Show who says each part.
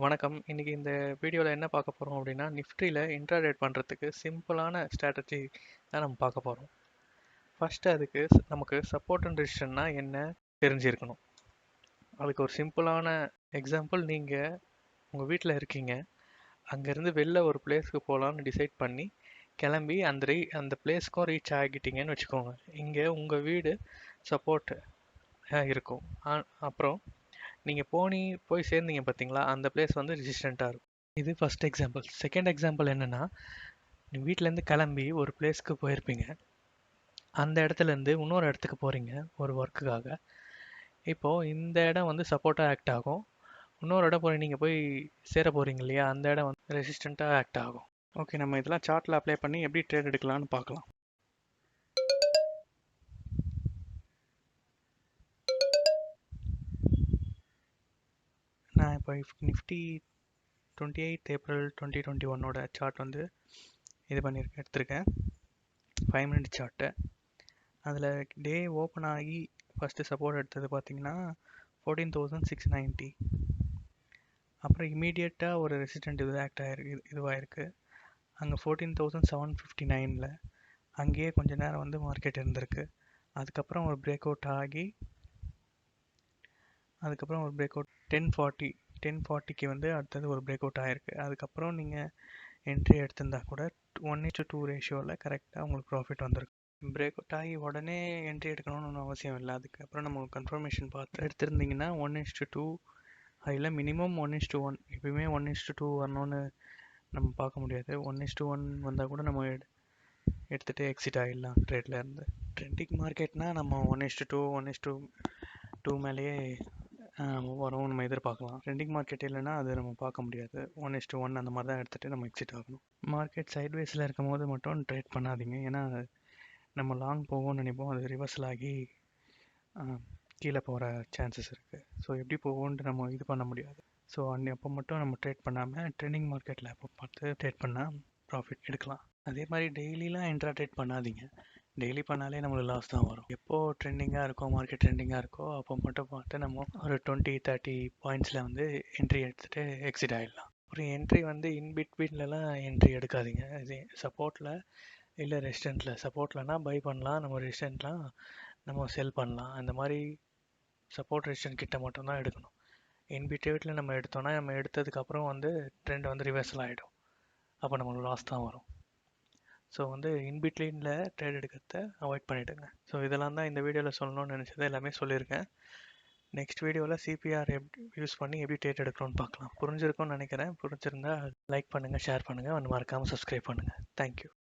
Speaker 1: வணக்கம். இன்னைக்கு இந்த வீடியோவில் என்ன பார்க்க போகிறோம் அப்படின்னா, நிஃப்டியில் இன்ட்ராடேட் பண்ணுறதுக்கு சிம்பிளான ஸ்ட்ராட்டஜி தான் நம்ம பார்க்க போகிறோம். ஃபர்ஸ்ட் அதுக்கு நமக்கு சப்போர்ட் அண்ட் ரெசிஸ்டன்ஸ்னா என்ன தெரிஞ்சிருக்கணும். அதுக்கு ஒரு சிம்பிளான எக்ஸாம்பிள், நீங்கள் உங்கள் வீட்டில் இருக்கீங்க, அங்கேருந்து வெளில ஒரு பிளேஸ்க்கு போகலான்னு டிசைட் பண்ணி கிளம்பி அந்த பிளேஸ்க்கும் ரீச் ஆகிட்டீங்கன்னு வச்சுக்கோங்க. இங்கே உங்கள் வீடு சப்போர்ட் இருக்கும். அப்புறம் நீங்கள் போய் சேர்ந்தீங்க பார்த்தீங்களா, அந்த பிளேஸ் வந்து ரெசிஸ்டண்ட்டாக இருக்கும். இது ஃபர்ஸ்ட் எக்ஸாம்பிள். செகண்ட் எக்ஸாம்பிள் என்னென்னா, நீங்கள் வீட்டிலேருந்து கிளம்பி ஒரு பிளேஸ்க்கு போயிருப்பீங்க. அந்த இடத்துலேருந்து இன்னொரு இடத்துக்கு போகிறீங்க ஒரு ஒர்க்குக்காக. இப்போது இந்த இடம் வந்து சப்போர்ட்டாக ஆக்ட் ஆகும். இன்னொரு இடம் நீங்கள் போய் சேர போகிறீங்க இல்லையா, அந்த இடம் வந்து ரெசிஸ்டண்ட்டாக ஆக்ட் ஆகும். ஓகே, நம்ம இதெல்லாம் சார்ட்டில் அப்ளை பண்ணி எப்படி ட்ரேட் எடுக்கலாம்னு பார்க்கலாம். நான் இப்போ நிஃப்டி 28 ஏப்ரல் 2021 சார்ட் வந்து இது எடுத்திருக்கேன். 5 மினிட் சார்ட்டு. அதில் டே ஓப்பன் ஆகி ஃபஸ்ட்டு சப்போர்ட் எடுத்தது பார்த்தீங்கன்னா 14,690. அப்புறம் இமீடியட்டாக ஒரு ரெசிஸ்டன்ட் இதுவாயிருக்கு அங்கே 14,759. அங்கேயே கொஞ்ச நேரம் வந்து மார்க்கெட் இருந்திருக்கு. அதுக்கப்புறம் ஒரு பிரேக் அவுட் ஆகி ஒரு பிரேக் அவுட் 1040க்கு வந்து அடுத்தது ஒரு பிரேக் அவுட் ஆகிருக்கு. அதுக்கப்புறம் நீங்கள் என்ட்ரி எடுத்திருந்தா கூட 1:2 ரேஷியோவில் கரெக்டாக உங்களுக்கு ப்ராஃபிட் வந்திருக்கு. பிரேக் அவுட் ஆகி உடனே என்ட்ரி எடுக்கணும்னு ஒன்றும் அவசியம் இல்லை. அதுக்கப்புறம் நம்ம கன்ஃபர்மேஷன் பார்த்து எடுத்திருந்தீங்கன்னா 1:2 அதில் மினிமம் 1:1. எப்பயுமே 1:2 வரணும்னு நம்ம பார்க்க முடியாது. 1:1 வந்தால் கூட நம்ம எடுத்துகிட்டு எக்ஸிட் ஆகிடலாம் ட்ரேடில் இருந்து. ட்ரெண்டிங் மார்க்கெட்னால் நம்ம 1:2 1:2 மேலேயே வரும் நம்ம எதிர்பார்க்கலாம். ட்ரெண்டிங் மார்க்கெட் இல்லைன்னா அது நம்ம பார்க்க முடியாது. 1:1 அந்த மாதிரி தான் எடுத்துகிட்டு நம்ம எக்ஸிட் ஆகணும். மார்க்கெட் சைட்வேஸில் இருக்கும் போது மட்டும் ட்ரேட் பண்ணாதீங்க. ஏன்னா நம்ம லாங் போகும்னு நினைப்போம், அது ரிவர்சல் ஆகி கீழே போகிற சான்சஸ் இருக்குது. ஸோ எப்படி போகும்ன்ட்டு நம்ம இது பண்ண முடியாது. ஸோ அப்போ மட்டும் நம்ம ட்ரேட் பண்ணாமல் ட்ரெண்டிங் மார்க்கெட்டில் அப்போ பார்த்து ட்ரேட் பண்ணால் ப்ராஃபிட் எடுக்கலாம். அதே மாதிரி டெய்லிலாம் இன்ட்ரா ட்ரேட் பண்ணாதீங்க. டெய்லி பண்ணாலே நம்மளுக்கு லாஸ் தான் வரும். எப்போது ட்ரெண்டிங்காக இருக்கோ, மார்க்கெட் ட்ரெண்டிங்காக இருக்கோ, அப்போ மட்டும் பார்த்து நம்ம ஒரு 20-30 பாயிண்ட்ஸில் வந்து என்ட்ரி எடுத்துகிட்டு எக்ஸிட் ஆகிடலாம். ஒரு என்ட்ரி வந்து இன்பிட்வீன்லலாம் என்ட்ரி எடுக்காதீங்க. இது சப்போர்ட்டில் இல்லை ரெசிஸ்டண்ட்டில். சப்போர்ட்லனா பை பண்ணலாம், நம்ம ரெசிஸ்டண்ட்லாம் நம்ம செல் பண்ணலாம். அந்த மாதிரி சப்போர்ட் ரெசிஸ்டன்ட் கிட்ட மட்டும்தான் எடுக்கணும். இன்பிட்வீனில் நம்ம எடுத்தோன்னா நம்ம எடுத்ததுக்கப்புறம் வந்து ட்ரெண்ட் வந்து ரிவர்சல் ஆகிடும். அப்போ நம்மளுக்கு லாஸ் தான் வரும். ஸோ வந்து இன்பிட்வீனில் ட்ரேட் எடுக்கிறத அவாய்ட் பண்ணிவிடுங்க. ஸோ இதெல்லாம் தான் இந்த வீடியோவில் சொல்லணும்னு நினச்சது எல்லாமே சொல்லியிருக்கேன். நெக்ஸ்ட் வீடியோவில் சிபிஆர் எப்படி யூஸ் பண்ணி எப்படி ட்ரேட் எடுக்கணும்னு பார்க்கலாம். புரிஞ்சிருக்கும்னு நினைக்கிறேன். புரிஞ்சிருந்தா லைக் பண்ணுங்கள், ஷேர் பண்ணுங்கள், மறக்காமல் சப்ஸ்கிரைப் பண்ணுங்கள். தேங்க்யூ.